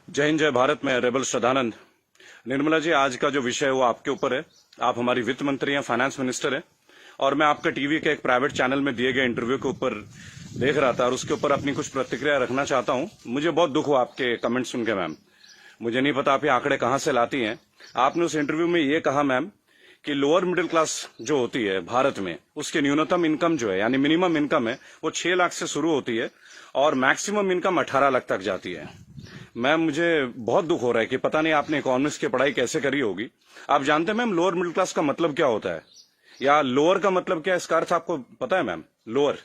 जय हिंद, जय भारत। मैं रेबल श्रद्धानंद। निर्मला जी, आज का जो विषय है वो आपके ऊपर है। आप हमारी वित्त मंत्री हैं, फाइनेंस मिनिस्टर हैं, और मैं आपका टीवी के एक प्राइवेट चैनल में दिए गए इंटरव्यू के ऊपर देख रहा था और उसके ऊपर अपनी कुछ प्रतिक्रिया रखना चाहता हूं। मुझे बहुत दुख हुआ आपके कमेंट सुन के मैम। मुझे नहीं पता आप ये आंकड़े कहां से लाती हैं। आपने उस इंटरव्यू में ये कहा मैम कि लोअर मिडिल क्लास जो होती है भारत में, उसकी न्यूनतम इनकम जो है यानी मिनिमम इनकम है वो 6 लाख से शुरू होती है और मैक्सिमम इनकम 18 लाख तक जाती है। मैम, मुझे बहुत दुख हो रहा है कि पता नहीं आपने इकोनॉमिक्स की पढ़ाई कैसे करी होगी। आप जानते हैं मैम लोअर मिडिल क्लास का मतलब क्या होता है, या लोअर का मतलब क्या है, इसका अर्थ आपको पता है मैम? लोअर,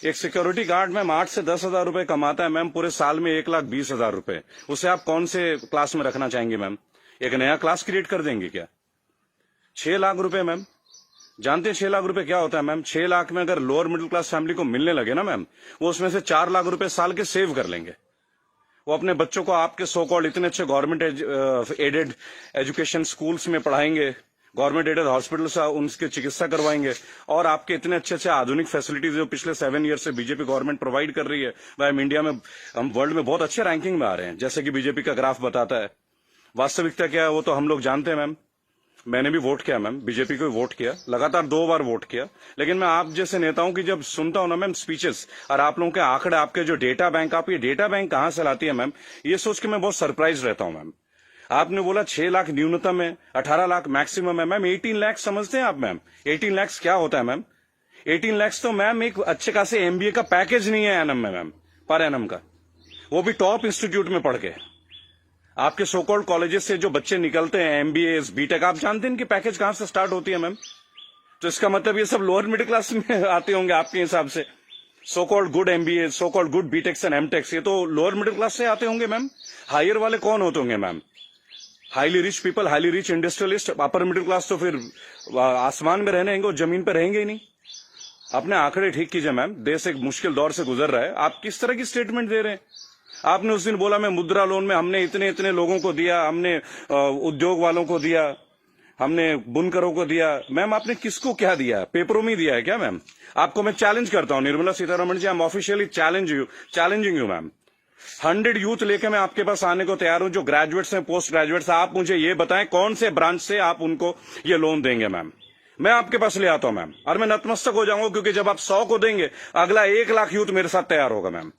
एक सिक्योरिटी गार्ड मैम 8 से 10 हजार रुपए कमाता है मैम, पूरे साल में 1,20,000 रुपए। उसे आप कौन से क्लास में रखना चाहेंगे मैम? एक नया क्लास क्रिएट कर देंगे क्या? 6 लाख रुपए मैम, जानते हैं 6 लाख रुपए क्या होता है मैम? 6 लाख में अगर लोअर मिडिल क्लास फैमिली को मिलने लगे ना मैम, वो उसमें से 4 लाख रुपए साल के सेव कर लेंगे। वो अपने बच्चों को आपके सो कॉल्ड इतने अच्छे गवर्नमेंट एडेड एजुकेशन स्कूल्स में पढ़ाएंगे, गवर्नमेंट एडेड हॉस्पिटल से उनकी चिकित्सा करवाएंगे, और आपके इतने अच्छे अच्छे आधुनिक फैसिलिटीज जो पिछले 7 ईयर से बीजेपी गवर्नमेंट प्रोवाइड कर रही है, वह हम इंडिया में, हम वर्ल्ड में बहुत अच्छे रैंकिंग में आ रहे हैं, जैसे कि बीजेपी का ग्राफ बताता है। वास्तविकता क्या है वो तो हम लोग जानते हैं मैम। मैंने भी वोट किया मैम, बीजेपी को भी वोट किया, लगातार 2 बार वोट किया। लेकिन मैं आप जैसे नेताओं की जब सुनता हूं ना मैम स्पीचेस, और आप लोगों के आंकड़े, आपके जो डेटा बैंक, आप ये डेटा बैंक कहां से लाती है मैम, ये सोच के मैं बहुत सरप्राइज रहता हूं मैम। आपने बोला 6 लाख न्यूनतम है, 18 लाख मैक्सिमम है मैम। 18 लाख समझते हैं आप मैम? 18 लाख क्या होता है मैम? 18 लाख तो मैम एक अच्छे खासे एमबीए का पैकेज नहीं है एनम में मैम, पर एनम का, वो भी टॉप इंस्टीट्यूट में पढ़ के। आपके सोकॉल्ड कॉलेजेस से जो बच्चे निकलते हैं, एमबीए, बीटेक, आप जानते हैं इनकी पैकेज कहां से स्टार्ट होती है मैम? तो इसका मतलब ये सब लोअर मिडिल क्लास में आते होंगे आपके हिसाब से। So called good MBA, so called good BTechs and MTechs, ये तो लोअर मिडिल क्लास से आते होंगे मैम। हायर वाले कौन होते होंगे ma'am? Highly rich people, highly rich industrialist. Upper middle class तो फिर आसमान में रहने और जमीन पर रहेंगे ही नहीं। अपने आंकड़े ठीक कीजिए मैम, देश एक मुश्किल दौर से गुजर रहा है। आप किस तरह की स्टेटमेंट दे रहे हैं? आपने उस दिन बोला मैं मुद्रा लोन में हमने इतने इतने लोगों को दिया, हमने उद्योग वालों को दिया, हमने बुनकरों को दिया। मैम आपने किसको क्या दिया? पेपरों में दिया है क्या मैम? आपको मैं चैलेंज करता हूं Nirmala Sitharaman ji, I am officially challenging you ma'am. 100 youth लेके मैं आपके पास आने को तैयार हूं, जो ग्रेजुएट्स हैं, पोस्ट ग्रेजुएट्स। आप मुझे ये बताएं कौन से ब्रांच से आप उनको ये लोन देंगे मैम? मैं आपके पास ले आता हूं मैम, और मैं नतमस्तक हो जाऊंगा, क्योंकि जब आप 100 को देंगे, अगला 1 लाख यूथ मेरे साथ तैयार होगा मैम।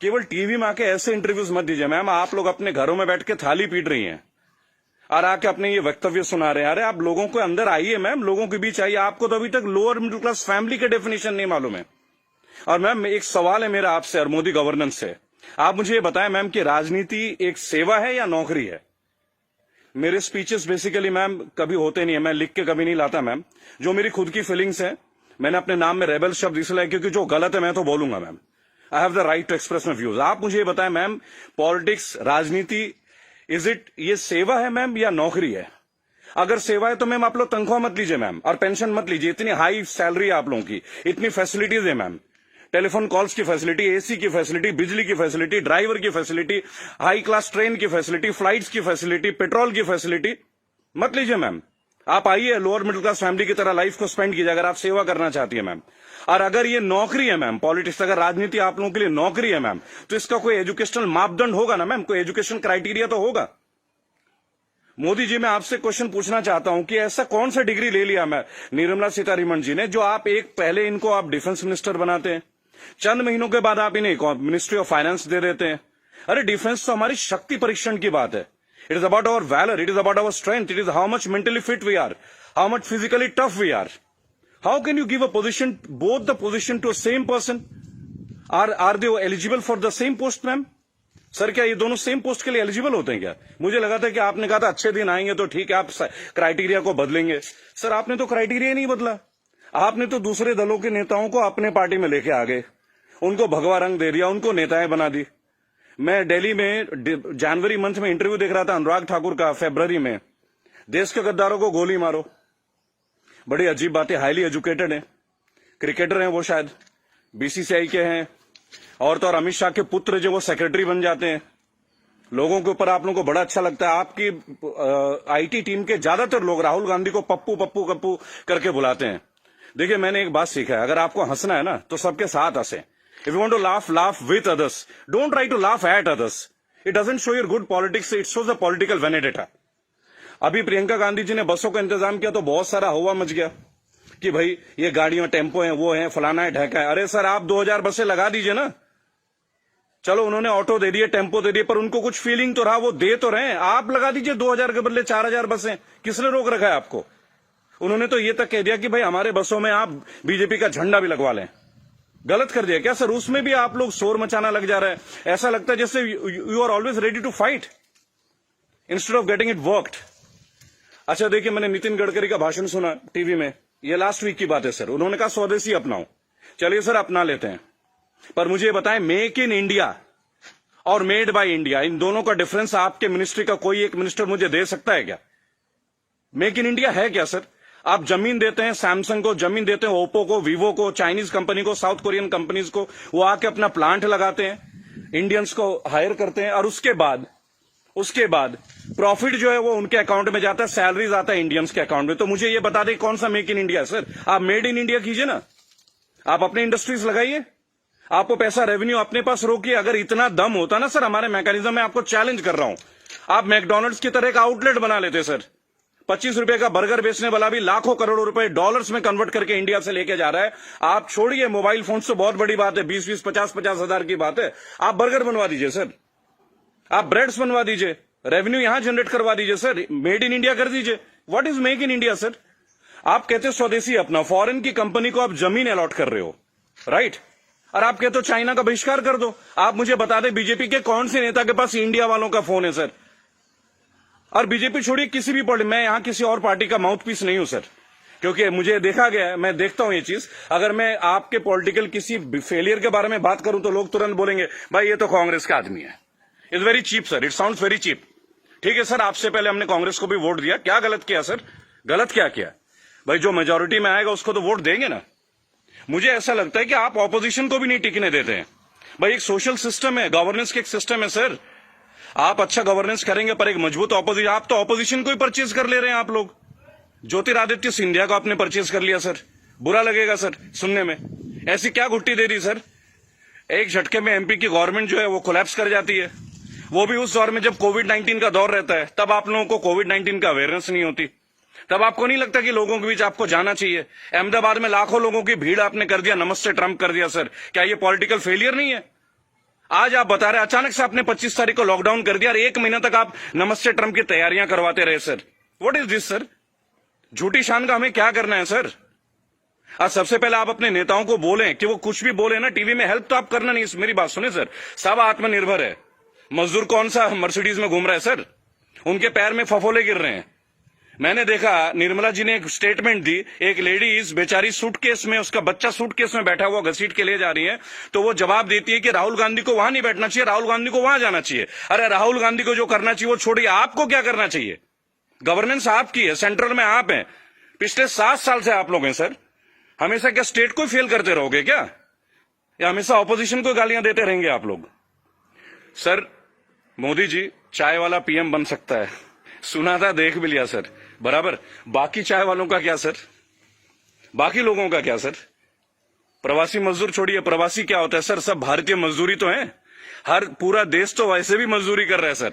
केवल टीवी में आके ऐसे इंटरव्यूज मत दीजिए मैम। आप लोग अपने घरों में बैठ के थाली पीट रही हैं और आके अपने ये वक्तव्य सुना रहे हैं। अरे आप लोगों को अंदर आइए मैम, लोगों के बीच आइए। आपको तो अभी तक लोअर मिडिल क्लास फैमिली के डेफिनेशन नहीं मालूम है। और मैम एक सवाल है मेरा आपसे और मोदी गवर्नेंस से, आप मुझे ये बताएं मैम कि राजनीति एक सेवा है या नौकरी है? मेरे स्पीचेस बेसिकली मैम कभी होते नहीं है, मैं लिख के कभी नहीं लाता मैम। जो मेरी खुद की फीलिंग्स है, मैंने अपने नाम में रेबल शब्द इसलिए, क्योंकि जो गलत है मैं तो बोलूंगा ma'am. I have the right to express my views. आप मुझे ये बताएं मैम, पॉलिटिक्स, राजनीति, इज इट, ये सेवा है मैम या नौकरी है? अगर सेवा है तो मैम आप लोग तनख्वाह मत लीजिए मैम, और पेंशन मत लीजिए। इतनी हाई सैलरी है आप लोगों की, इतनी फैसिलिटीज है मैम, टेलीफोन कॉल्स की फैसिलिटी, एसी की फैसिलिटी, बिजली की फैसिलिटी, ड्राइवर की फैसिलिटी, हाई क्लास ट्रेन की फैसिलिटी, फ्लाइट्स की फैसिलिटी, पेट्रोल की फैसिलिटी। मत लीजिए मैम। आप आइए, लोअर मिडिल क्लास फैमिली की तरह लाइफ को स्पेंड कीजिए, अगर आप सेवा करना चाहती है मैम। और अगर ये नौकरी है मैम, पॉलिटिक्स, अगर राजनीति आप लोगों के लिए नौकरी है मैम, तो इसका कोई एजुकेशनल मापदंड होगा ना मैम, कोई एजुकेशन क्राइटेरिया तो होगा। मोदी जी, मैं आपसे क्वेश्चन पूछना चाहता हूं कि ऐसा कौन सा डिग्री ले लिया मैं निर्मला सीतारमण जी ने, जो आप एक पहले इनको आप डिफेंस मिनिस्टर बनाते हैं, चंद महीनों के बाद आप इन्हें मिनिस्ट्री ऑफ फाइनेंस दे देते हैं। अरे डिफेंस तो हमारी शक्ति परीक्षण की बात है। It is about our valour, it is about our strength, it is how much mentally fit we are, how much physically tough we are. How can you give a position, both the position to same person? Are they eligible for the same post ma'am? Sir क्या ये दोनों same post के लिए eligible होते हैं क्या? मुझे लगा था कि आपने कहा था अच्छे दिन आएंगे तो ठीक है, आप क्राइटेरिया को बदलेंगे। सर आपने तो क्राइटेरिया नहीं बदला, आपने तो दूसरे दलों के नेताओं को अपने पार्टी में लेके आ गए, उनको भगवा रंग दे दिया, उनको नेताएं बना दी। मैं दिल्ली में जनवरी मंथ में इंटरव्यू देख रहा था अनुराग ठाकुर का, फरवरी में, देश के गद्दारों को गोली मारो। बड़ी अजीब बात है, हाईली एजुकेटेड है, क्रिकेटर हैं वो, शायद बीसीसीआई के हैं, और तो और अमित शाह के पुत्र जो वो सेक्रेटरी बन जाते हैं। लोगों के ऊपर आप लोगों को बड़ा अच्छा लगता है। आपकी आईटी टीम के ज्यादातर लोग राहुल गांधी को पप्पू पप्पू कप्पू करके बुलाते हैं। देखिए मैंने एक बात सीखा है, अगर आपको हंसना है ना तो सबके साथ हंसे। If you want to laugh, laugh with others, don't try to laugh at others. It doesn't show your good politics, it shows a political vendetta. अभी प्रियंका गांधी जी ने बसों का इंतजाम किया तो बहुत सारा हवा मच गया कि भाई ये गाड़ियों टेम्पो हैं, वो हैं, फलाना है, ढहका है। अरे सर, आप 2000 बसें लगा दीजिए ना। चलो उन्होंने ऑटो दे दिए, टेम्पो दे दिए, पर उनको कुछ फीलिंग तो रहा, वो दे तो रहे हैं। आप लगा दीजिए 2000 के बदले 4000 बसें। किसने रोक रखा है आपको? उन्होंने तो ये तक कह दिया कि भाई हमारे बसों में आप बीजेपी का झंडा भी लगवा लें। गलत कर दिया क्या सर? उसमें भी आप लोग शोर मचाना लग जा रहा है। ऐसा लगता है जैसे you are always ready to fight instead of getting it worked. अच्छा देखिए, मैंने नितिन गडकरी का भाषण सुना टीवी में, ये लास्ट वीक की बात है सर। उन्होंने कहा स्वदेशी अपनाओ। चलिए सर, अपना लेते हैं, पर मुझे ये बताएं, मेक इन इंडिया और मेड बाय इंडिया, इन दोनों का डिफरेंस आपके मिनिस्ट्री का कोई एक मिनिस्टर मुझे दे सकता है क्या? मेक इन इंडिया है क्या सर? आप जमीन देते हैं सैमसंग को, जमीन देते हैं ओप्पो को, वीवो को, चाइनीज कंपनी को, साउथ कोरियन कंपनीज को, वो आके अपना प्लांट लगाते हैं, इंडियंस को हायर करते हैं, और उसके बाद प्रॉफिट जो है वो उनके अकाउंट में जाता है, सैलरीज आता है इंडियंस के अकाउंट में। तो मुझे ये बता दें कौन सा मेक इन इंडिया सर? आप मेड इन इंडिया कीजिए ना, आप अपने इंडस्ट्रीज लगाइए, आपको पैसा रेवेन्यू अपने पास रोकिए। अगर इतना दम होता ना सर हमारे मैकेनिज्म में, आपको चैलेंज कर रहा हूं, आप मैकडोनल्ड्स की तरह का आउटलेट बना लेते सर। 25 रुपए का बर्गर बेचने वाला भी लाखों करोड़ों रुपए डॉलर्स में कन्वर्ट करके इंडिया से लेके जा रहा है। आप छोड़िए मोबाइल फोन तो बहुत बड़ी बात है, 20-20, 50-50 हजार की बात है। आप बर्गर बनवा दीजिए सर, आप ब्रेड्स बनवा दीजिए, रेवेन्यू यहां जनरेट करवा दीजिए सर, मेड इन इंडिया कर दीजिए। What is make in India sir? आप कहते हो स्वदेशी अपना, फॉरेन की कंपनी को आप जमीन अलॉट कर रहे हो, राइट? और आप कहते हो चाइना का बहिष्कार कर दो। आप मुझे बता दें बीजेपी के कौन से नेता के पास इंडिया वालों का फोन है सर? और बीजेपी छोड़िए, किसी भी पार्टी, मैं यहां किसी और पार्टी का माउथ पीस नहीं हूं सर, क्योंकि मुझे देखा गया है, मैं देखता हूं ये चीज। अगर मैं आपके पॉलिटिकल किसी फेलियर के बारे में बात करूं तो लोग तुरंत बोलेंगे भाई ये तो कांग्रेस का आदमी है। It's very cheap sir, it sounds very cheap. ठीक है सर, आपसे पहले हमने कांग्रेस को भी वोट दिया, क्या गलत किया सर? गलत क्या किया भाई? जो मेजोरिटी में आएगा उसको तो वोट देंगे ना। मुझे ऐसा लगता है कि आप ऑपोजिशन को भी नहीं टिकने देते हैं भाई। एक सोशल सिस्टम है, गवर्नेंस का एक सिस्टम है सर। आप अच्छा गवर्नेंस करेंगे पर एक मजबूत ऑपोजिशन, आप तो ऑपोजिशन को ही परचेज कर ले रहे हैं आप लोग। ज्योतिरादित्य सिंधिया को आपने परचेज कर लिया सर, बुरा लगेगा सर सुनने में। ऐसी क्या घुट्टी दे दी सर? एक झटके में एमपी की गवर्नमेंट जो है वो कोलैप्स कर जाती है, वो भी उस दौर में जब कोविड-19 का दौर रहता है। तब आप लोगों को कोविड-19 का अवेयरनेस नहीं होती, तब आपको नहीं लगता कि लोगों के बीच आपको जाना चाहिए। अहमदाबाद में लाखों लोगों की भीड़ आपने कर दिया, नमस्ते ट्रंप कर दिया सर। क्या ये पॉलिटिकल फेलियर नहीं है? आज आप बता रहे अचानक से आपने 25 तारीख को लॉकडाउन कर दिया और 1 महीना तक आप नमस्ते ट्रंप की तैयारियां करवाते रहे sir. What is this sir? झूठी शान का हमें क्या करना है सर? आज सबसे पहले आप अपने नेताओं को बोलें कि वो कुछ भी बोले ना टीवी में, हेल्प तो आप करना नहीं। मेरी बात सुने सर, सब आत्मनिर्भर है। मजदूर कौन सा मर्सिडीज में घूम रहा है सर? उनके पैर में फफोले गिर रहे हैं। मैंने देखा निर्मला जी ने एक स्टेटमेंट दी, एक लेडीज बेचारी सूटकेस में, उसका बच्चा सूटकेस में बैठा हुआ घसीट के ले जा रही है, तो वो जवाब देती है कि राहुल गांधी को वहां नहीं बैठना चाहिए, राहुल गांधी को वहां जाना चाहिए। अरे राहुल गांधी को जो करना चाहिए वो छोड़िए, आपको क्या करना चाहिए? गवर्नेंस आपकी है, सेंट्रल में आप हैं, पिछले 7 साल से आप लोग हैं सर। हमेशा क्या स्टेट को फेल करते रहोगे क्या, या हमेशा ऑपोजिशन को गालियां देते रहेंगे आप लोग? सर मोदी जी चाय वाला पीएम बन सकता है, सुना था, देख भी लिया सर, बराबर। बाकी चाय वालों का क्या सर? बाकी लोगों का क्या सर? प्रवासी मजदूर छोड़िए, प्रवासी क्या होता है सर? सब भारतीय मजदूरी तो है। हर पूरा देश तो वैसे भी मजदूरी कर रहा है सर,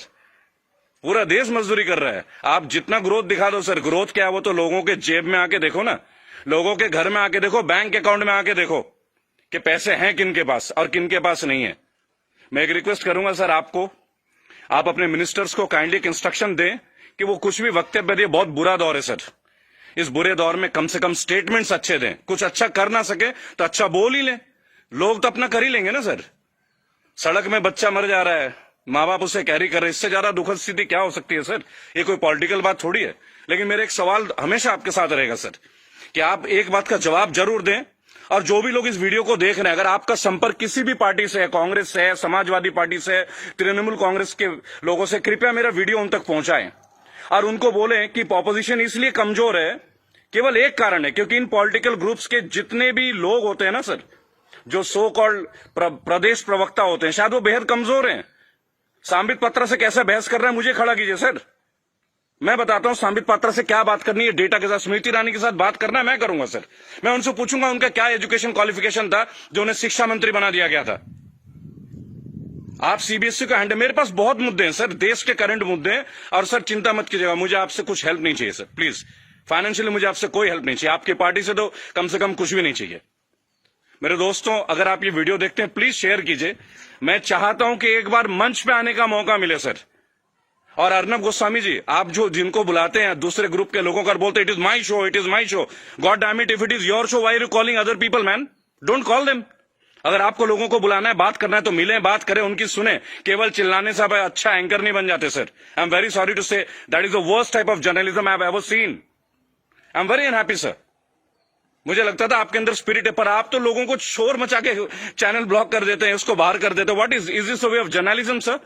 पूरा देश मजदूरी कर रहा है। आप जितना ग्रोथ दिखा दो सर, ग्रोथ क्या है वो तो लोगों के जेब में आके देखो ना, लोगों के घर में आके देखो, बैंक अकाउंट में आके देखो कि पैसे हैं किन के पास और किन के पास नहीं है। मैं एक रिक्वेस्ट करूंगा सर आपको, आप अपने मिनिस्टर्स को काइंडली एक इंस्ट्रक्शन दें कि वो कुछ भी वक्तव्य दे। बहुत बुरा दौर है सर, इस बुरे दौर में कम से कम स्टेटमेंट्स अच्छे दें। कुछ अच्छा कर ना सके तो अच्छा बोल ही लें, लोग तो अपना कर ही लेंगे ना सर। सड़क में बच्चा मर जा रहा है, माँ बाप उसे कैरी कर रहे, इससे ज्यादा दुखद स्थिति क्या हो सकती है सर? ये कोई पॉलिटिकल बात थोड़ी है। लेकिन मेरा एक सवाल हमेशा आपके साथ रहेगा सर, कि आप एक बात का जवाब जरूर दें। और जो भी लोग इस वीडियो को देख रहे हैं, अगर आपका संपर्क किसी भी पार्टी से है, कांग्रेस से है, समाजवादी पार्टी से है, तृणमूल कांग्रेस के लोगों से, कृपया मेरा वीडियो उन तक पहुंचाएं और उनको बोलें कि ऑपोजिशन इसलिए कमजोर है, केवल एक कारण है, क्योंकि इन पॉलिटिकल ग्रुप्स के जितने भी लोग होते हैं ना सर, जो सो कॉल्ड प्रदेश प्रवक्ता होते हैं, शायद वो बेहद कमजोर हैं। सांबित पात्रा से कैसे बहस कर रहे हैं, मुझे खड़ा कीजिए सर, मैं बताता हूं सांबित पात्रा से क्या बात करनी है, डेटा के साथ। स्मृति ईरानी के साथ बात करना है, मैं करूंगा सर। मैं उनसे पूछूंगा उनका क्या एजुकेशन क्वालिफिकेशन था जो उन्हें शिक्षा मंत्री बना दिया गया था। आप सीबीएसई का हैंडल, मेरे पास बहुत मुद्दे हैं सर, देश के करंट मुद्दे हैं। और सर चिंता मत कीजिएगा, मुझे आपसे कुछ हेल्प नहीं चाहिए सर, प्लीज। फाइनेंशियली मुझे आपसे कोई हेल्प नहीं चाहिए, आपकी पार्टी से तो कम से कम कुछ भी नहीं चाहिए। मेरे दोस्तों, अगर आप ये वीडियो देखते हैं प्लीज शेयर कीजिए। मैं चाहता हूं कि एक बार मंच पे आने का मौका मिले सर। और अर्नब गोस्वामी जी, आप जो जिनको बुलाते हैं दूसरे ग्रुप के लोगों का, बोलते it is my show, it is my show. God damn it, if it is your show, why are you calling other people man? Don't call them. अगर आपको लोगों को बुलाना है, बात करना है तो मिलें, बात करें, उनकी सुने। केवल चिल्लाने से आप अच्छा एंकर नहीं बन जाते sir. I am very sorry to say that is the worst type of journalism I have ever seen. I am very unhappy sir. मुझे लगता था आपके अंदर स्पिरिट है, पर आप तो लोगों को शोर मचा के चैनल ब्लॉक कर देते हैं, उसको बाहर कर देते हैं। What is this way of journalism sir?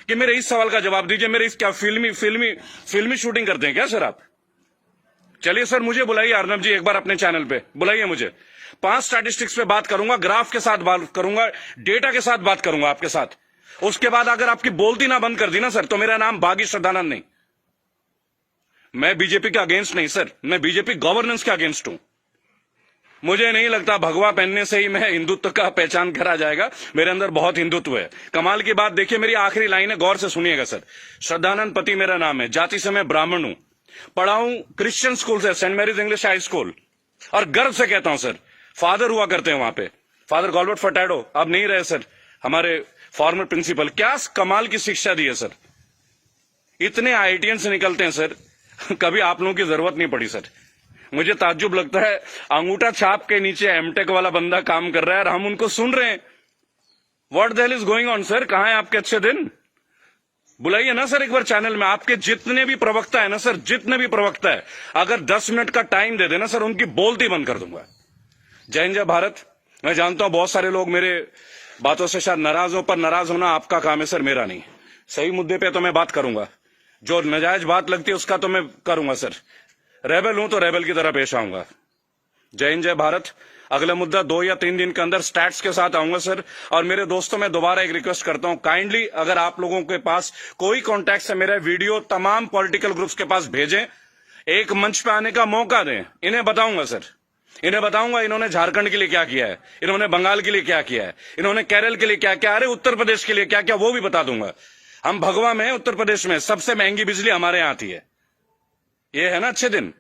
कि मेरे इस सवाल का जवाब दीजिए। मेरे इस क्या फिल्मी शूटिंग करते हैं क्या सर आप? चलिए सर, मुझे बुलाइए अर्नब जी, एक बार अपने चैनल पे बुलाइए मुझे। 5 स्टैटिस्टिक्स पे बात करूंगा, ग्राफ के साथ बात करूंगा, डेटा के साथ बात करूंगा आपके साथ। उसके बाद अगर आपकी बोलती ना बंद कर दी ना सर, तो मेरा नाम बागी श्रद्धानंद नहीं। मैं बीजेपी के अगेंस्ट नहीं सर, मैं बीजेपी गवर्नेंस के अगेंस्ट हूं। मुझे नहीं लगता भगवा पहनने से ही मैं हिंदुत्व का पहचान करा जाएगा। मेरे अंदर बहुत हिंदुत्व है। कमाल की बात देखिए, मेरी आखिरी लाइन है, गौर से सुनिएगा सर। श्रद्धानंद पति मेरा नाम है, जाति से मैं ब्राह्मण हूं, पढ़ा हूं क्रिश्चियन स्कूल से, saint Mary's English high school. और गर्व से कहता हूं सर, फादर हुआ करते हैं वहां पे, फादर गॉलबर्ट फर्टैडो, अब नहीं रहे सर, हमारे फॉर्मर प्रिंसिपल। क्या कमाल की शिक्षा दी है सर। इतने आईआईटीएन से निकलते हैं सर, कभी आप लोगों की जरूरत नहीं पड़ी सर। मुझे ताज्जुब लगता है, अंगूठा छाप के नीचे एमटेक वाला बंदा काम कर रहा है और हम उनको सुन रहे हैं। What the hell is going on sir? कहां है आपके अच्छे दिन? बुलाइए ना सर एक बार चैनल में। आपके जितने भी प्रवक्ता है ना सर, जितने भी प्रवक्ता है, अगर 10 मिनट का टाइम दे देना सर, उनकी बोलती बंद कर दूंगा। जय हिंद, जय भारत। मैं जानता हूं बहुत सारे लोग मेरे बातों से शायद नाराज हो, पर नाराज होना आपका काम है सर, मेरा नहीं। सही मुद्दे पे तो मैं बात करूंगा, जो नाजायज बात लगती है उसका तो मैं करूंगा सर। रेबल हूं तो रेबल की तरह पेश आऊंगा। जय हिंद, जय भारत। अगला मुद्दा 2 या 3 दिन के अंदर स्टैट्स के साथ आऊंगा सर। और मेरे दोस्तों, मैं दोबारा एक रिक्वेस्ट करता हूं, काइंडली अगर आप लोगों के पास कोई कॉन्टैक्ट है, मेरा वीडियो तमाम पॉलिटिकल ग्रुप्स के पास भेजें, एक मंच पे आने का मौका दें। इन्हें बताऊंगा सर, इन्हें बताऊंगा इन्होंने झारखंड के लिए क्या किया है, इन्होंने बंगाल के लिए क्या किया है, इन्होंने केरल के लिए क्या क्या, अरे उत्तर प्रदेश के लिए क्या क्या, वो भी बता दूंगा। हम भगवा में, उत्तर प्रदेश में सबसे महंगी बिजली हमारे यहां आती है। ये है ना अच्छे दिन।